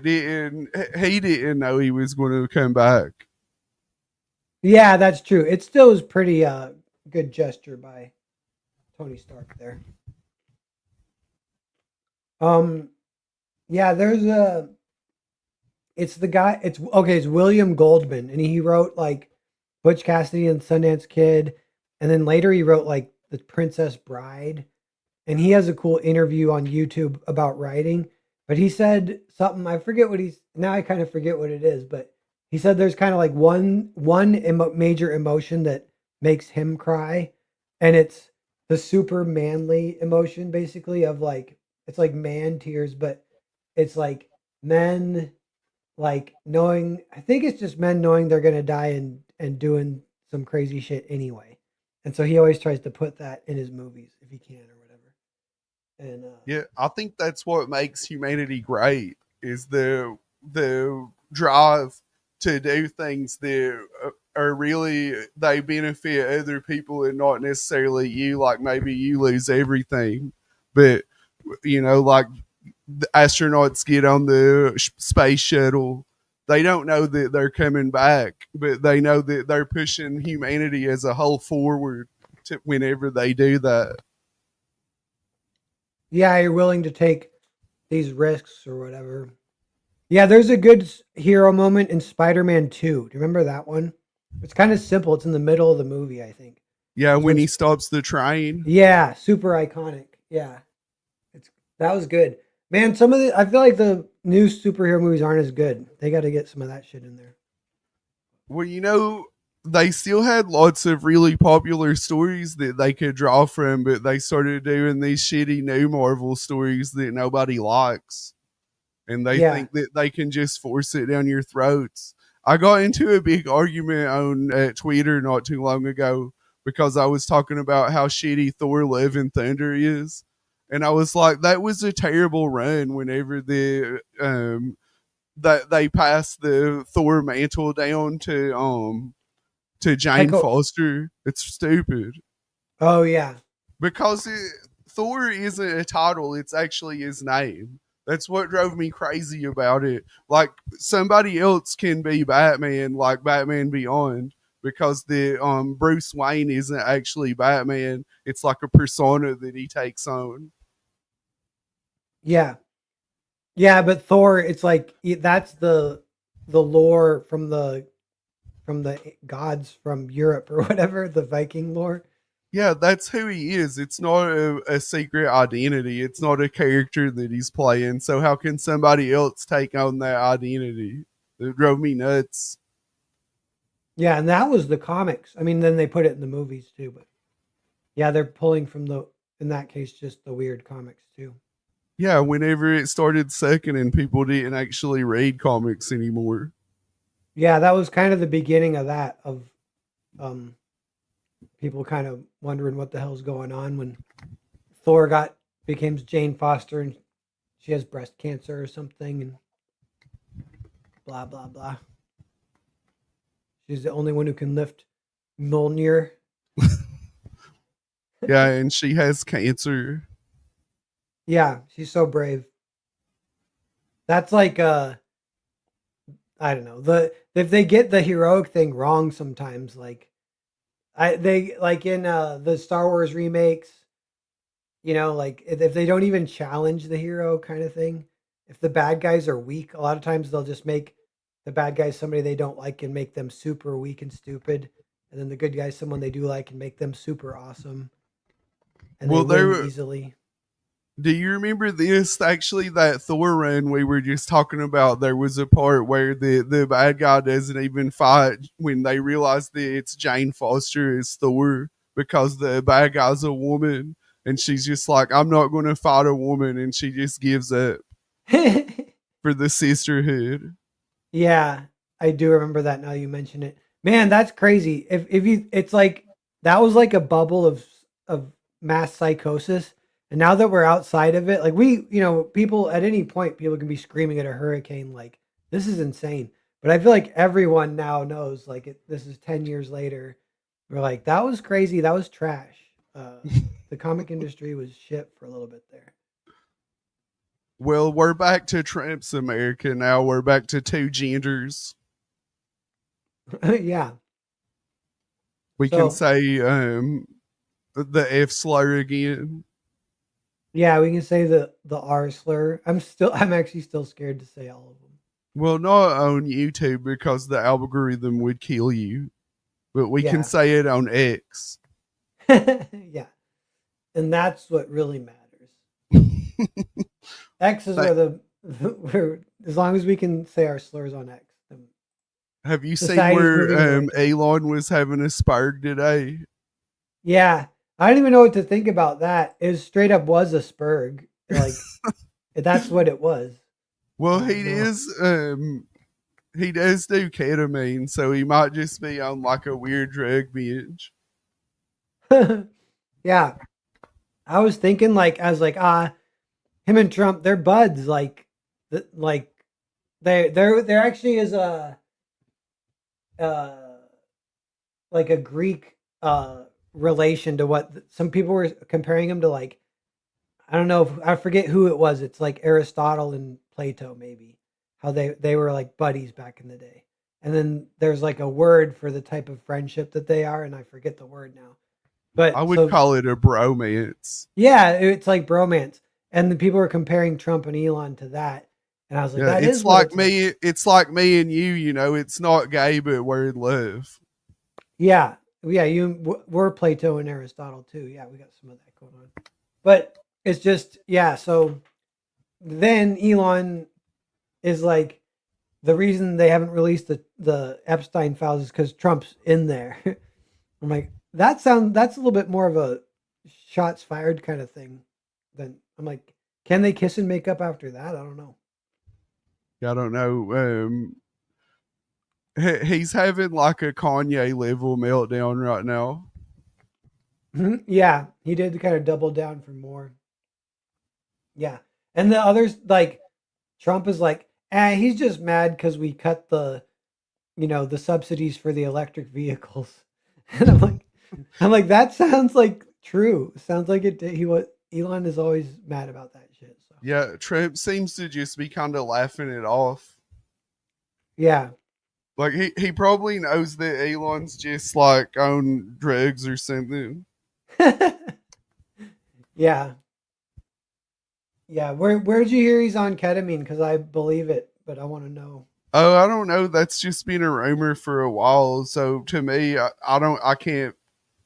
didn't know he was going to come back. Yeah, that's true. It still is pretty good gesture by Tony Stark there. Um, yeah, there's a it's the guy. It's okay. It's William Goldman, and he wrote like Butch Cassidy and Sundance Kid, and then later he wrote like The Princess Bride, and he has a cool interview on YouTube about writing. But he said something, I forget what he's now. I kind of forget what it is, but he said there's kind of like major emotion that makes him cry, and it's the super manly emotion, basically of like it's like man tears, but it's like men like knowing, I think it's just men knowing they're gonna die and doing some crazy shit anyway. And so he always tries to put that in his movies if he can or whatever. And Yeah, I think that's what makes humanity great is the drive to do things that are really they benefit other people and not necessarily you. Like maybe you lose everything, but like the astronauts get on the space shuttle. They don't know that they're coming back, but they know that they're pushing humanity as a whole forward to whenever they do that. yeah, you're willing to take these risks or whatever. Yeah, there's a good hero moment in Spider-Man 2. Do you remember that one? It's kind of simple. It's in the middle of the movie, I think. Yeah, It's when when he stops the train. yeah, super iconic. Yeah. It's that was good. Man, some of the I feel like the new superhero movies aren't as good. They got to get some of that shit in there. Well, they still had lots of really popular stories that they could draw from, but they started doing these shitty new Marvel stories that nobody likes. And they Yeah. think that they can just force it down your throats. I got into a big argument on Twitter not too long ago because I was talking about how shitty Thor Love and Thunder is. And I was like, that was a terrible run whenever that they passed the Thor mantle down to Jane Echo. Foster. It's stupid Oh yeah. because Thor isn't a title; it's actually his name. That's what drove me crazy about it. Like somebody else can be Batman, like Batman Beyond, because the Bruce Wayne isn't actually Batman. It's like a persona that he takes on. Yeah. Yeah, but Thor, it's like that's the lore from the gods from Europe or whatever, the Viking lore. Yeah, that's who he is. It's not a secret identity. It's not a character that he's playing. So how can somebody else take on that identity? It drove me nuts. Yeah, and that was the comics. I mean, then they put it in the movies too, but yeah, they're pulling from the in that case just the weird comics too. Yeah, whenever it started sucking and people didn't actually read comics anymore. Yeah, that was kind of the beginning of that of um people kind of wondering what the hell's going on when Thor became Jane Foster and she has breast cancer or something and blah blah blah. She's the only one who can lift Mjolnir. Yeah, and she has cancer. Yeah, she's so brave. That's like I don't know. If they get the heroic thing wrong sometimes, like they like in the Star Wars remakes, like if they don't even challenge the hero kind of thing, if the bad guys are weak, a lot of times they'll just make the bad guys somebody they don't like and make them super weak and stupid, and then the good guys someone they do like and make them super awesome, and they Well, win there. easily. Do you remember this? Actually, that Thor run we were just talking about, there was a part where the bad guy doesn't even fight when they realize that it's Jane Foster as Thor because the bad guy's a woman. And she's just like, I'm not going to fight a woman. And she just gives up for the sisterhood. Yeah, I do remember that now you mention it. Man, that's crazy. If you it's like that was like a bubble of mass psychosis. And now that we're outside of it, like people at any point people can be screaming at a hurricane like this is insane. But I feel like everyone now knows like this is 10 years later. We're like that was crazy. That was trash. The comic industry was shit for a little bit there. Well, we're back to Trump's America now. We're back to two genders. Yeah. We can say the F slur again. Yeah, we can say the R slur. I'm actually still scared to say all of them. Well, not on YouTube because the algorithm would kill you, but we can Yeah. say it on X. Yeah. And that's what really matters. X is where as long as we can say our slurs on X. Have you seen Society's where moving in the right direction. Elon was having a spurg today? Yeah. I don't even know what to think about that. It straight up was a spurg. Like that's what it was. Well, he does do ketamine, so he might just be on like a weird drug binge. Yeah. I was thinking I was like, him and Trump, they're buds. Like there actually is like a Greek relation to what some people were comparing him to. Like I don't know, I forget who it was. It's like Aristotle and Plato, maybe how they were like buddies back in the day. And then there's like a word for the type of friendship that they are, and I forget the word now. But I would call it a bromance. Yeah, it's like bromance, and the people were comparing Trump and Elon to that, and I was like, Yeah, that it's is like me. Like. It's like me and you. It's not gay, but we're in love. Yeah, we're Plato and Aristotle too. Yeah, we got some of that going on, but it's just So then Elon is like, the reason they haven't released the Epstein files is because Trump's in there. I'm like, that's a little bit more of a shots fired kind of thing. Then I'm like, can they kiss and make up after that? I don't know. I don't know. He's having like a Kanye level meltdown right now. Yeah, he did kind of double down for more. Yeah, and the others like Trump is like, he's just mad because we cut the subsidies for the electric vehicles, and I'm like that sounds like true. Sounds like it. Elon is always mad about that shit. So. Yeah, Trump seems to just be kind of laughing it off. Yeah. Like he probably knows that Elon's just like on drugs or something. Yeah. Yeah. Where'd you hear he's on ketamine? Because I believe it, but I want to know. Oh, I don't know. That's just been a rumor for a while. So to me, I can't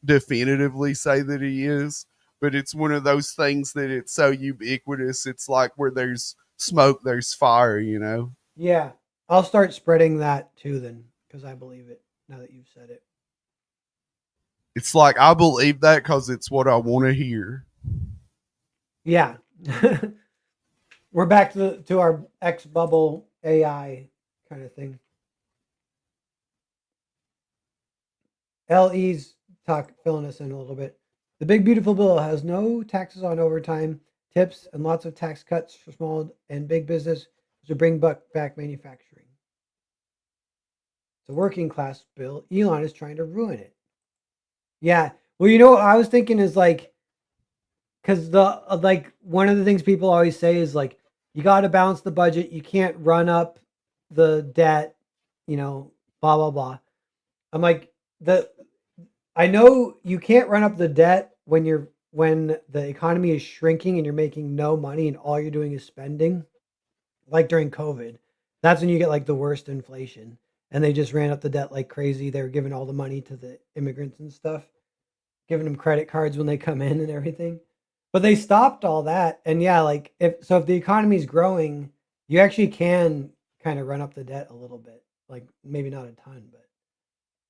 definitively say that he is, but it's one of those things that it's so ubiquitous. It's like where there's smoke, there's fire, Yeah. I'll start spreading that too then, because I believe it now that you've said it. It's like I believe that because it's what I want to hear. Yeah. We're back to our X bubble AI kind of thing. LE's filling us in a little bit. The big beautiful bill has no taxes on overtime, tips, and lots of tax cuts for small and big business to bring back manufacturing. It's a working class bill. Elon is trying to ruin it. Yeah. Well, what I was thinking is like, because like one of the things people always say is like, you got to balance the budget. You can't run up the debt, blah blah blah. I'm like I know you can't run up the debt when the economy is shrinking and you're making no money and all you're doing is spending. Like during COVID, that's when you get like the worst inflation. And they just ran up the debt like crazy. They were giving all the money to the immigrants and stuff, giving them credit cards when they come in and everything. But they stopped all that. And yeah, like if the economy is growing, you actually can kind of run up the debt a little bit. Like maybe not a ton, but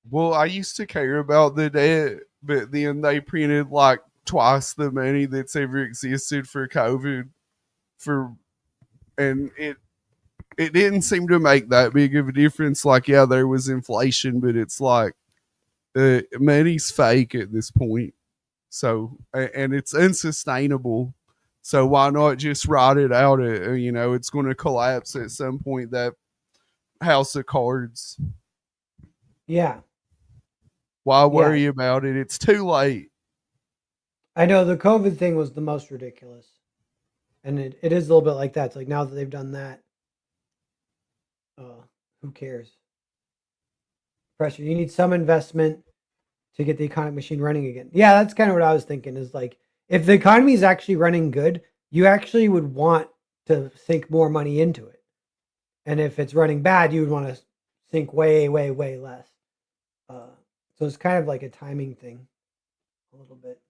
Well, I used to care about the debt, but then they printed like twice the money that's ever existed for COVID for and it didn't seem to make that big of a difference. Like, yeah, there was inflation, but it's like money's fake at this point. So, and it's unsustainable. So why not just ride it out? It's going to collapse at some point. That house of cards. yeah. Why worry about it? It's too late. I know the COVID thing was the most ridiculous. And it is a little bit like that. It's like now that they've done that, who cares? Pressure. You need some investment to get the economic machine running again. Yeah, that's kind of what I was thinking is like, if the economy is actually running good, you actually would want to sink more money into it. And if it's running bad, you would want to sink way, way, way less. So it's kind of like a timing thing a little bit.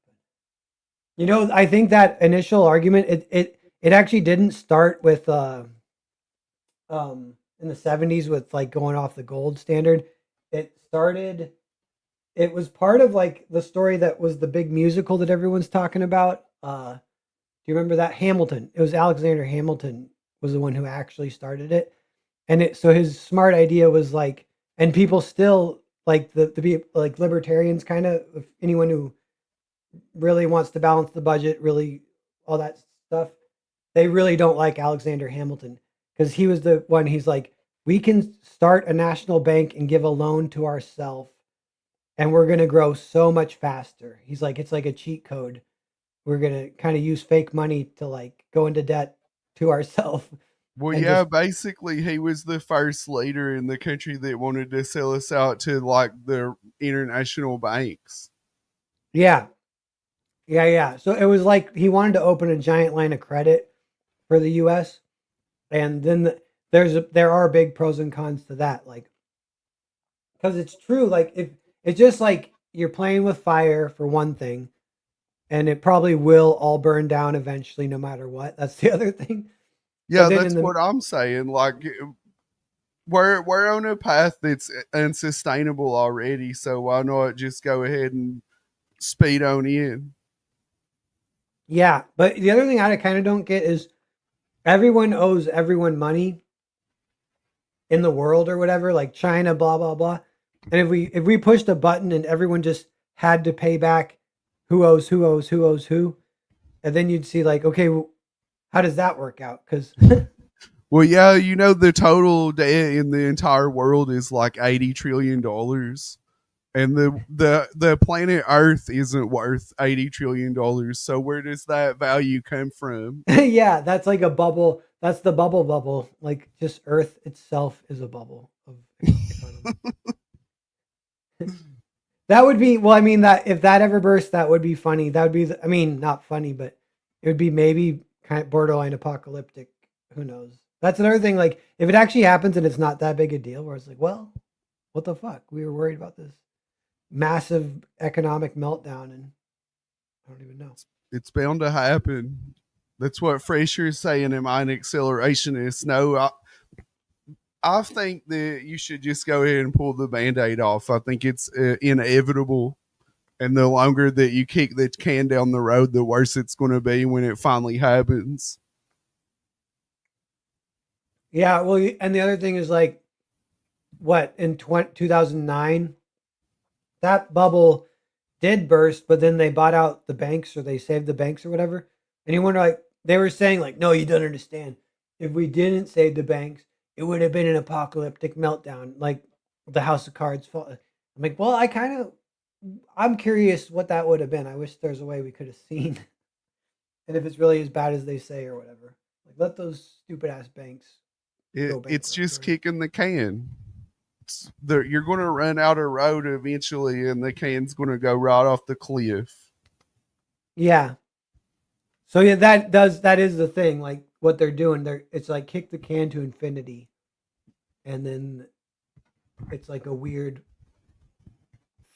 I think that initial argument, it actually didn't start with in the 70s with like going off the gold standard. It was part of like the story that was the big musical that everyone's talking about. Do you remember that? Hamilton. It was Alexander Hamilton was the one who actually started it. And so his smart idea was like, and people still like the be like libertarians kind of, anyone who really wants to balance the budget, really all that stuff, they really don't like Alexander Hamilton because he was the one. He's like, we can start a national bank and give a loan to ourselves, and we're gonna grow so much faster. He's like, it's like a cheat code. We're gonna kind of use fake money to like go into debt to ourselves. Well, yeah, basically, he was the first leader in the country that wanted to sell us out to like the international banks. Yeah. So it was like he wanted to open a giant line of credit for the U.S. And then there are big pros and cons to that, like because it's true. Like if it's just like you're playing with fire for one thing, and it probably will all burn down eventually, no matter what. That's the other thing. Yeah, that's what I'm saying. Like we're on a path that's unsustainable already. So why not just go ahead and speed on in? Yeah, but the other thing I kind of don't get is everyone owes everyone money in the world or whatever, like China, blah blah blah. And if we pushed a button and everyone just had to pay back who owes who, and then you'd see like, okay, well, how does that work out? Because well, yeah, the total debt in the entire world is like $80 trillion. And the planet Earth isn't worth $80 trillion. So where does that value come from? Yeah, that's like a bubble. That's the bubble. Like just Earth itself is a bubble of economy. That would be, well, I mean, that if that ever burst, that would be funny. That would be, I mean, not funny, but it would be maybe kind of borderline apocalyptic. Who knows? That's another thing. Like if it actually happens and it's not that big a deal, where it's like, well, what the fuck? We were worried about this massive economic meltdown, and I don't even know. It's bound to happen. That's what Fraser is saying. Am I an accelerationist? No, I think that you should just go ahead and pull the Band-Aid off. I think it's inevitable. And the longer that you kick the can down the road, the worse it's going to be when it finally happens. Yeah, well, and the other thing is like, what, in 2009, that bubble did burst, but then they bought out the banks or they saved the banks or whatever. And you wonder, like, they were saying, like, no, you don't understand. If we didn't save the banks, it would have been an apocalyptic meltdown, like the House of Cards fall. I'm like, well, I'm curious what that would have been. I wish there's a way we could have seen, and if it's really as bad as they say or whatever. Like, let those stupid ass banks go It's bankrupt. just Right? kicking the can. You're going to run out of road eventually, and the can's going to go right off the cliff. Yeah. So yeah, that is the thing. Like what they're doing, it's like kick the can to infinity, and then it's like a weird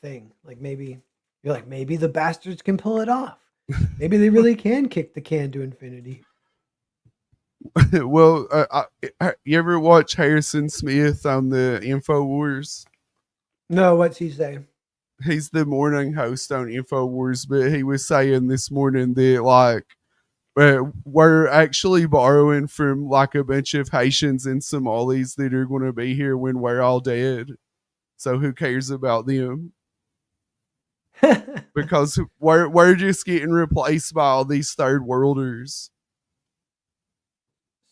thing. Like maybe you're like maybe the bastards can pull it off. Maybe they really can kick the can to infinity. Well, you ever watch Harrison Smith on the InfoWars? No, what's he say? He's the morning host on InfoWars, but he was saying this morning that like we're actually borrowing from like a bunch of Haitians and Somalis that are going to be here when we're all dead. So who cares about them? Because we're just getting replaced by all these third worlders.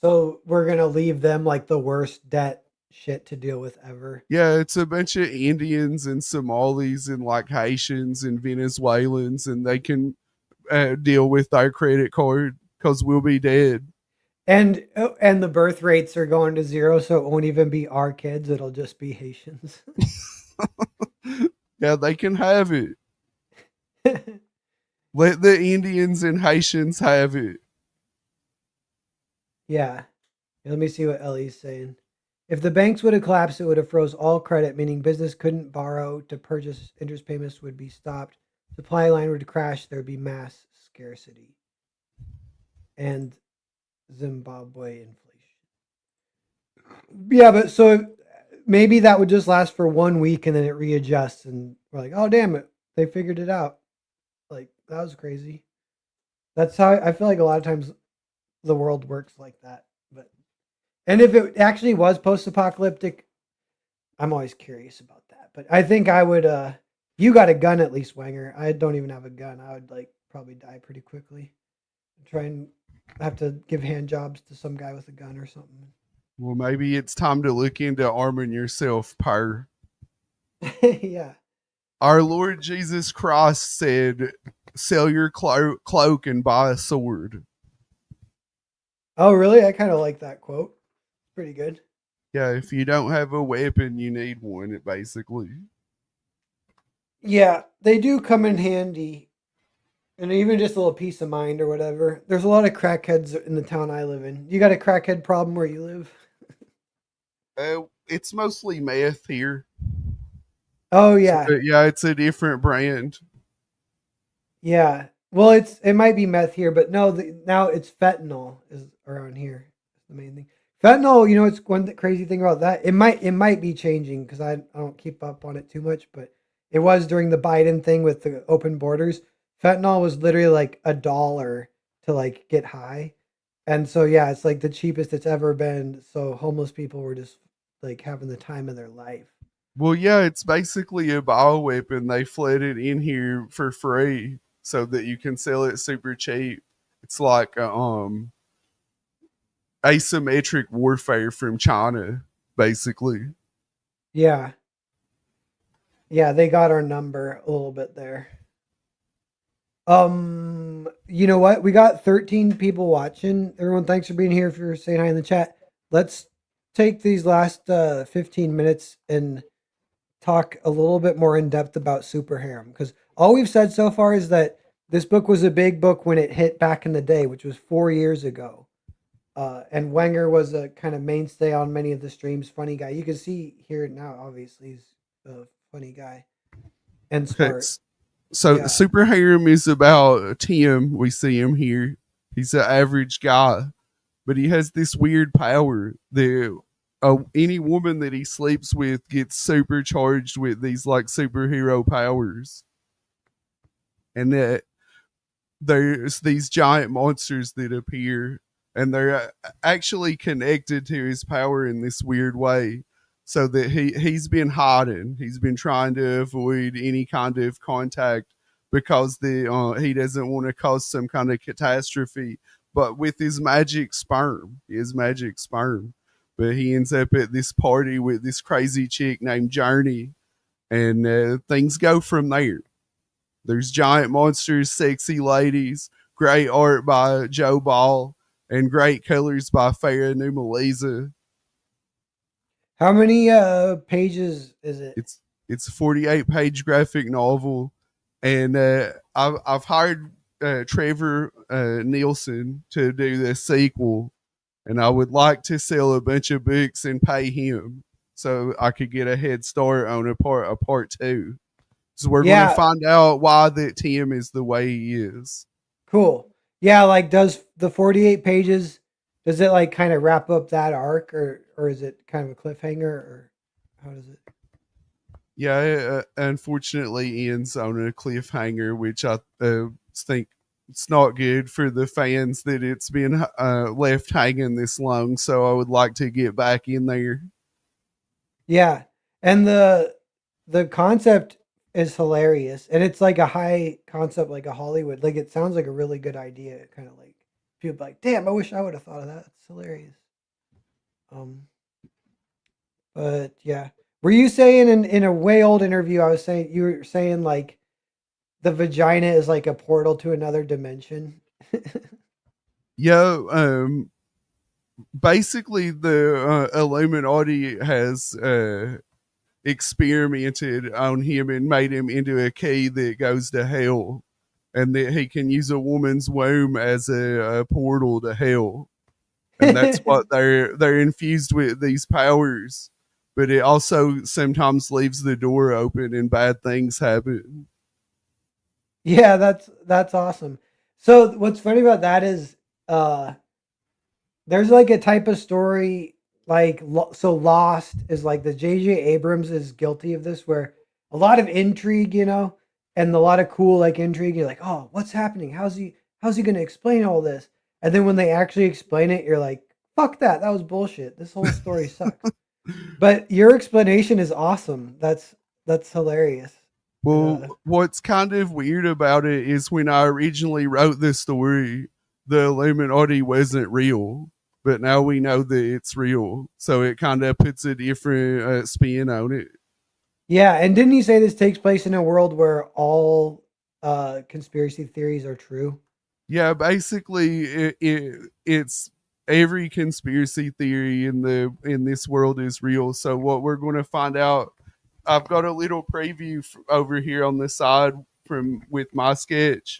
So we're gonna leave them like the worst debt shit to deal with ever. Yeah, it's a bunch of Indians and Somalis and like Haitians and Venezuelans, and they can deal with our credit card because we'll be dead. And the birth rates are going to zero, so it won't even be our kids. It'll just be Haitians. Yeah, they can have it. Let the Indians and Haitians have it. Yeah. Let me see what Ellie's saying. If the banks would have collapsed, it would have froze all credit, meaning business couldn't borrow to purchase. Interest payments would be stopped. Supply line would crash. There would be mass scarcity. And Zimbabwe inflation. Yeah, but so maybe that would just last for 1 week and then it readjusts and we're like, oh damn it, they figured it out. Like that was crazy. That's how I feel like a lot of times the world works like that. But and if it actually was post-apocalyptic, I'm always curious about that. But I think I would you got a gun at least, Wenger. I don't even have a gun. I would like probably die pretty quickly. Try and have to give hand jobs to some guy with a gun or something. Well, maybe it's time to look into arming yourself, Per. Yeah. Our Lord Jesus Christ said, sell your cloak and buy a sword. Oh, really? I kind of like that quote. Pretty good. Yeah, if you don't have a weapon, you need one, basically. Yeah, they do come in handy. And even just a little peace of mind or whatever. There's a lot of crackheads in the town I live in. You got a crackhead problem where you live? It's mostly meth here. Oh, yeah. So, yeah, it's a different brand. Yeah. Well, it might be meth here, but no, now it's fentanyl is around here. That's the main thing. Fentanyl, it's one crazy thing about that. It might be changing because I don't keep up on it too much, but it was during the Biden thing with the open borders. Fentanyl was literally like $1 to like get high. And so yeah, it's like the cheapest it's ever been. So homeless people were just like having the time of their life. Well, yeah, it's basically a bioweapon. They fled it in here for free so that you can sell it super cheap. It's like asymmetric warfare from China, basically. Yeah. Yeah, they got our number a little bit there. You know what? We got 13 people watching. Everyone, thanks for being here. If you're saying hi in the chat, let's take these last 15 minutes and talk a little bit more in depth about superharem, because all we've said so far is that this book was a big book when it hit back in the day, which was 4 years ago. And Wenger was a kind of mainstay on many of the streams. Funny guy. You can see here now, obviously, he's a funny guy and smart. Okay, so Yeah. superharem is about Tim. We see him here. He's an average guy, but he has this weird power that any woman that he sleeps with gets supercharged with these like superhero powers, and that there's these giant monsters that appear, and they're actually connected to his power in this weird way. So that he's been hiding. He's been trying to avoid any kind of contact because he doesn't want to cause some kind of catastrophe. But with his magic sperm, but he ends up at this party with this crazy chick named Journey, and things go from there. There's giant monsters, sexy ladies, great art by Joe Ball, and great colors by Farah Numaleza. How many pages is it? It's a 48-page graphic novel, and I've hired Trevor Nielsen to do the sequel, and I would like to sell a bunch of books and pay him so I could get a head start on a part two. So we're going to Yeah, find out why that Tim is the way he is. cool. Yeah, like does the 48 pages, does it like kind of wrap up that arc, or is it kind of a cliffhanger, or how does it? Yeah, it unfortunately ends on a cliffhanger, which I think it's not good for the fans that it's been left hanging this long. So I would like to get back in there. Yeah. And the concept is hilarious, and it's like a high concept, like a Hollywood. Like it sounds like a really good idea, kind of like people be like, "Damn, I wish I would have thought of that." It's hilarious. Um but yeah. Were you saying in a way old interview, I was saying you were saying like the vagina is like a portal to another dimension? Yeah, basically the Illuminati has experimented on him and made him into a key that goes to hell, and that he can use a woman's womb as a portal to hell, and that's what they're infused with, these powers. But it also sometimes leaves the door open and bad things happen. Yeah, that's awesome. So what's funny about that is uh there's like a type of story like so Lost is like the J.J. Abrams is guilty of this, where a lot of intrigue, and a lot of cool like intrigue. You're like, oh, what's happening? How's he going to explain all this? And then when they actually explain it, you're like, fuck that. That was bullshit. This whole story sucks. But your explanation is awesome. That's hilarious. Uh, Well, what's kind of weird about it is when I originally wrote this story, the Illuminati wasn't real, but now we know that it's real. So it kind of puts a different spin on it. yeah, and didn't you say this takes place in a world where all conspiracy theories are true? Yeah, basically, it's every conspiracy theory in this world is real. So what we're going to find out, I've got a little preview over here on the side from with my sketch.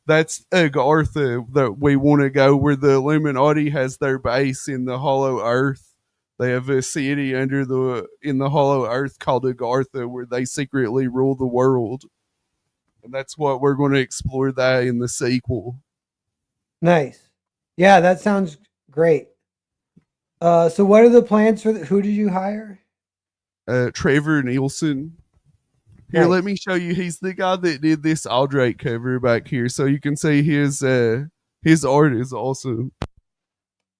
That's Agartha that we want to go where the Illuminati has their base in the Hollow Earth. They have a city in the Hollow Earth called Agartha where they secretly rule the world. And that's what we're going to explore that in the sequel. Nice. Yeah, that sounds great. So what are the plans for who did you hire? Trevor Nielsen. Here, let Nice. me show you. He's the guy that did this Aldrake cover back here, so you can see his art is awesome.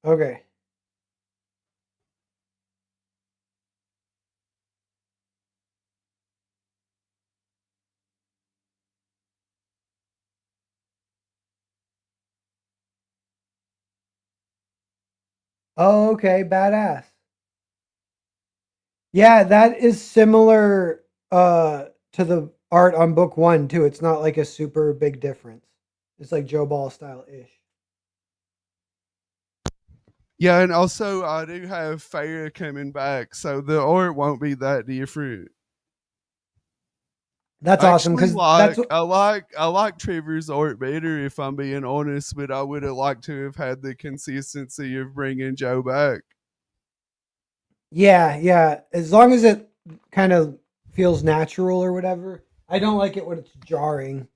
Okay. Oh, okay, badass. Yeah, that is similar to the art on book 1 too. It's not like a super big difference. It's like Joe Ball style ish. Yeah, and also I do have Farah coming back, so the art won't be that different. That's I awesome actually because that's what. I like Trevor's art better if I'm being honest, but I would have liked to have had the consistency of bringing Joe back. Yeah, yeah. As long as it kind of feels natural or whatever. I don't like it when it's jarring.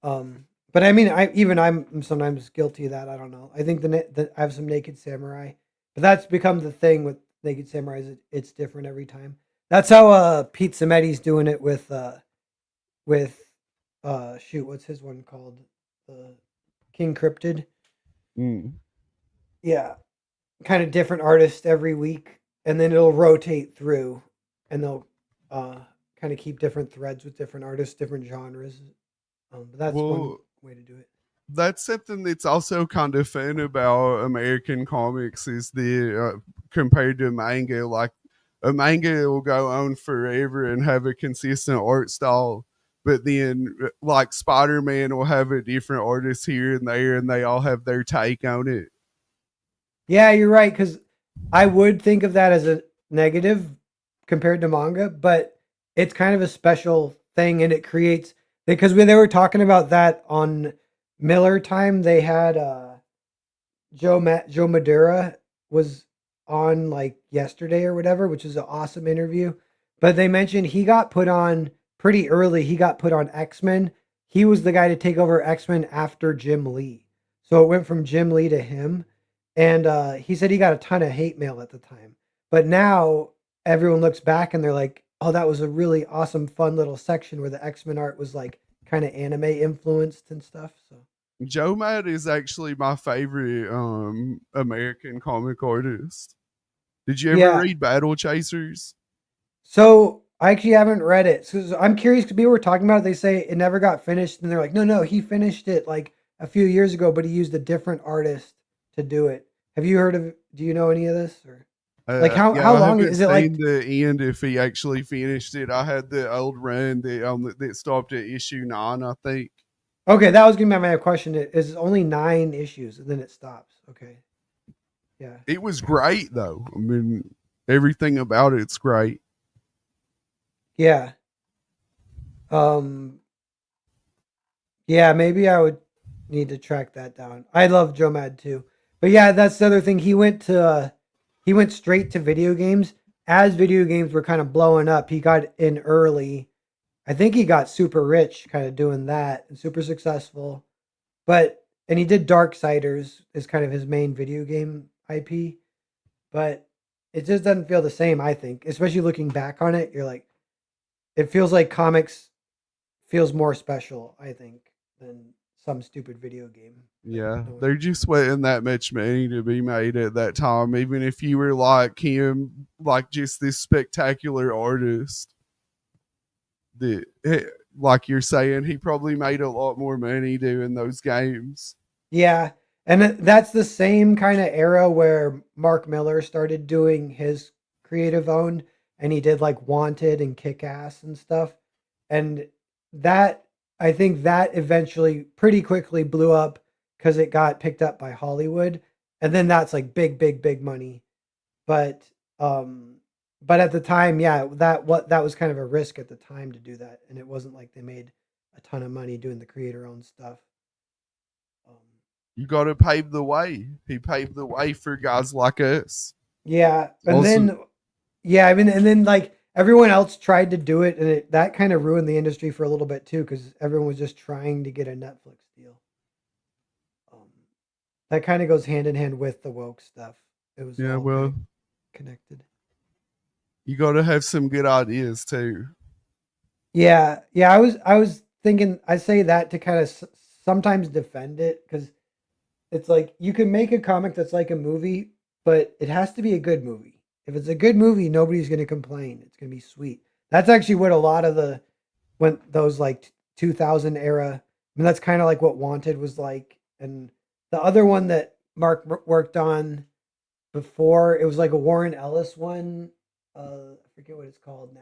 But I mean, I'm sometimes guilty of that. I don't know. I think I have some Naked Samurai, but that's become the thing with Naked Samurai. Is it's different every time. That's how Pete Sametti's doing it with shoot, what's his one called? King Cryptid. Mm. Yeah, kind of different artists every week, and then it'll rotate through, and they'll uh, kind of keep different threads with different artists, different genres. But that's one Well, way to do it. that's something that's also kind of fun about American comics is the compared to manga. Like a manga will go on forever and have a consistent art style, but then like Spider Man will have a different artist here and there, and they all have their take on it. Yeah, you're right. Because I would think of that as a negative compared to manga, but it's kind of a special thing, and it creates because they were talking about that on Miller Time. They had Joe Madera was on like yesterday or whatever, which is an awesome interview. But they mentioned he got put on pretty early. He got put on X-Men. He was the guy to take over X-Men after Jim Lee. So it went from Jim Lee to him. And he said he got a ton of hate mail at the time. But now everyone looks back and they're like, oh, that was a really awesome, fun little section where the X-Men art was like kind of anime influenced and stuff. So Joe Mad is actually my favorite American comic artist. Did you ever yeah. read Battle Chasers? So I actually haven't read it. So I'm curious because people were talking about it. They say it never got finished, and they're like, no, he finished it like a few years ago, but he used a different artist to do it. Have you heard of? Do you know any of this? Or like Yeah, how I long haven't is it? Like seen the end if he actually finished it. I had the old run that stopped at issue 9, I think. okay, that was gonna be my question. It is only 9 issues, and then it stops. Okay, yeah, It was great though. I mean, everything about it's great. yeah, um, yeah. Maybe I would need to track that down. I love Joe Mad too, but yeah, that's the other thing. He went straight to video games as video games were kind of blowing up. He got in early. I think he got super rich kind of doing that and super successful. But and he did Darksiders is kind of his main video game IP, but it just doesn't feel the same, I think. Especially looking back on it, you're like it feels like comics feels more special, I think, than some stupid video game. Yeah, No one- they're just waiting that much money to be made at that time. Even if you were like him, like just this spectacular artist, that like you're saying, he probably made a lot more money doing those games. Yeah. And that's the same kind of era where Mark Miller started doing his creative own and he did like Wanted and Kick Ass and stuff. And that, I think that eventually pretty quickly blew up because it got picked up by Hollywood. And then that's like big, big, big money. But, um, but at the time, yeah, that was kind of a risk at the time to do that. And it wasn't like they made a ton of money doing the creator owned stuff. Um, You got to pave the way. He paved the way for guys like us. Yeah, and Awesome. then yeah, I mean, and then like everyone else tried to do it, and that kind of ruined the industry for a little bit too, because everyone was just trying to get a Netflix deal. Um, that kind of goes hand in hand with the woke stuff. It was Yeah, all kind well, of connected. you got to have some good ideas too. Yeah, yeah. I was thinking. I say that to kind of sometimes defend it because it's like you can make a comic that's like a movie, but it has to be a good movie. If it's a good movie, nobody's going to complain. It's going to be sweet. That's actually what a lot of the when those like 2000 era. I mean, that's kind of like what Wanted was like, and the other one that Mark worked on before it was like a Warren Ellis one. I forget what it's called now.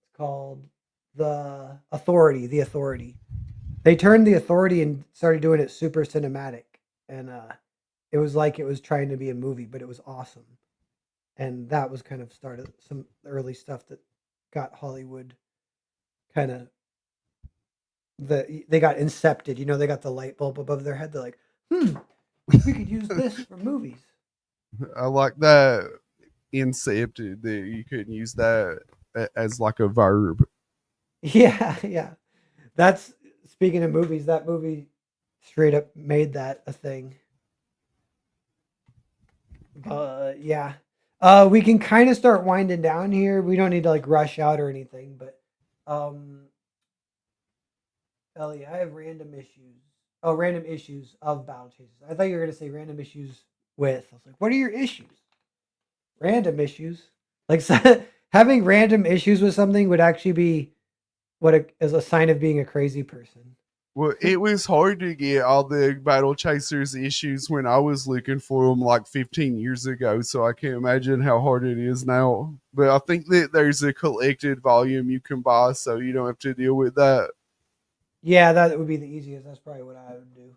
It's called The Authority. The Authority. They turned The Authority and started doing it super cinematic, and it was like it was trying to be a movie, but it was awesome. And that was kind of started some early stuff that got Hollywood kind of they got incepted. You know, they got the light bulb above their head. They're like, we could use this for movies. I like that incepted that you couldn't use that as like a verb. Yeah, yeah. That's speaking of movies. That movie straight up made that a thing. Yeah. We can kind of start winding down here. We don't need to like rush out or anything, but um Ellie, I have random issues. Oh, random issues of Battle Chasers. I thought you were gonna say random issues with. I was like, what are your issues? Random issues. Like having random issues with something would actually be as a sign of being a crazy person. Well, it was hard to get all the Battle Chasers issues when I was looking for them like 15 years ago, so I can't imagine how hard it is now. But I think that there's a collected volume you can buy, so you don't have to deal with that. Yeah, that would be the easiest. That's probably what I would do.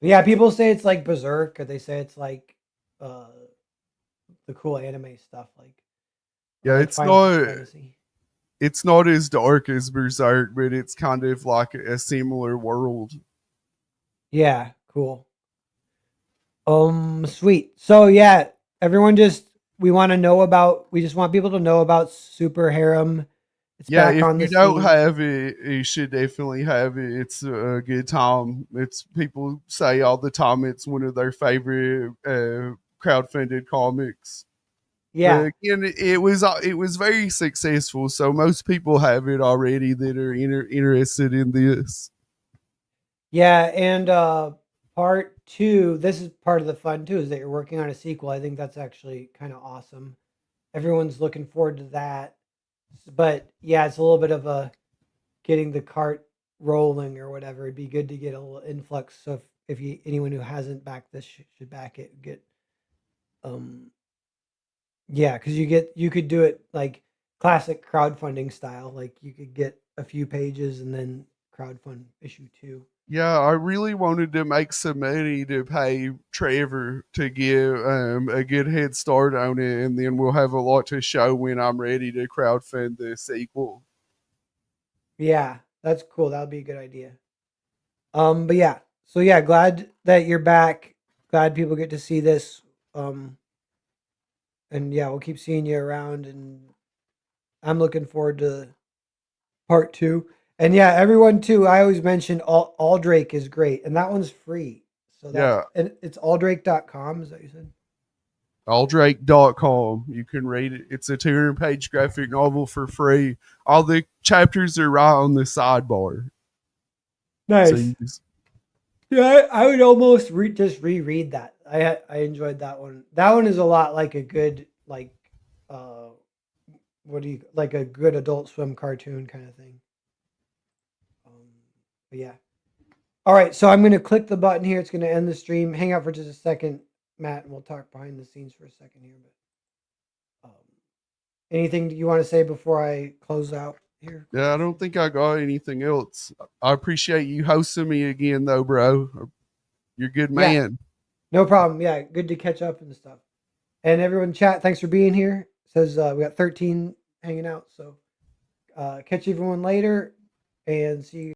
But yeah, people say it's like Berserk, or they say it's like uh the cool anime stuff, or Yeah, like Final Fantasy. it's not as dark as Berserk, but it's kind of like a similar world. Yeah, cool. Sweet. So yeah, everyone just we just want people to know about Super Harem. It's Yeah, back if on the you don't scene. have it, you should definitely have it. It's a good time. It's people say all the time it's one of their favorite crowdfunded comics. Yeah. But again, it was very successful, so most people have it already that are interested in this. Yeah, and part two, this is part of the fun too, is that you're working on a sequel. I think that's actually kind of awesome. Everyone's looking forward to that. But yeah, it's a little bit of a getting the cart rolling or whatever. It'd be good to get a little influx. So if you anyone who hasn't backed this should back it. Get um yeah, because you could do it like classic crowdfunding style. Like you could get a few pages and then crowdfund issue two. Yeah, I really wanted to make some money to pay Trevor to give a good head start on it, and then we'll have a lot to show when I'm ready to crowdfund the sequel. Yeah, that's cool. That would be a good idea. But yeah, so yeah, glad that you're back. Glad people get to see this. Um, and yeah, we'll keep seeing you around, and I'm looking forward to part two. And yeah, everyone too. I always mention Aldrake is great, and that one's free. So that's Yeah, and it's aldrake.com. Is that what you said? alldrake.com. You can read it. It's a 200-page graphic novel for free. All the chapters are right on the sidebar. So Nice. you just, Yeah, I would almost just reread that. I enjoyed that one. That one is a lot like a good uh what do you like a good Adult Swim cartoon kind of thing. Um, but yeah. All right, so I'm going to click the button here. It's going to end the stream. Hang out for just a second, Matt, and we'll talk behind the scenes for a second here. But anything you want to say before I close out here? yeah, I don't think I got anything else. I appreciate you hosting me again, though, bro. You're a good Yeah, man. no problem. Yeah, good to catch up and stuff. And everyone, chat. Thanks for being here. It says we got 13 hanging out. So catch everyone later, and see you.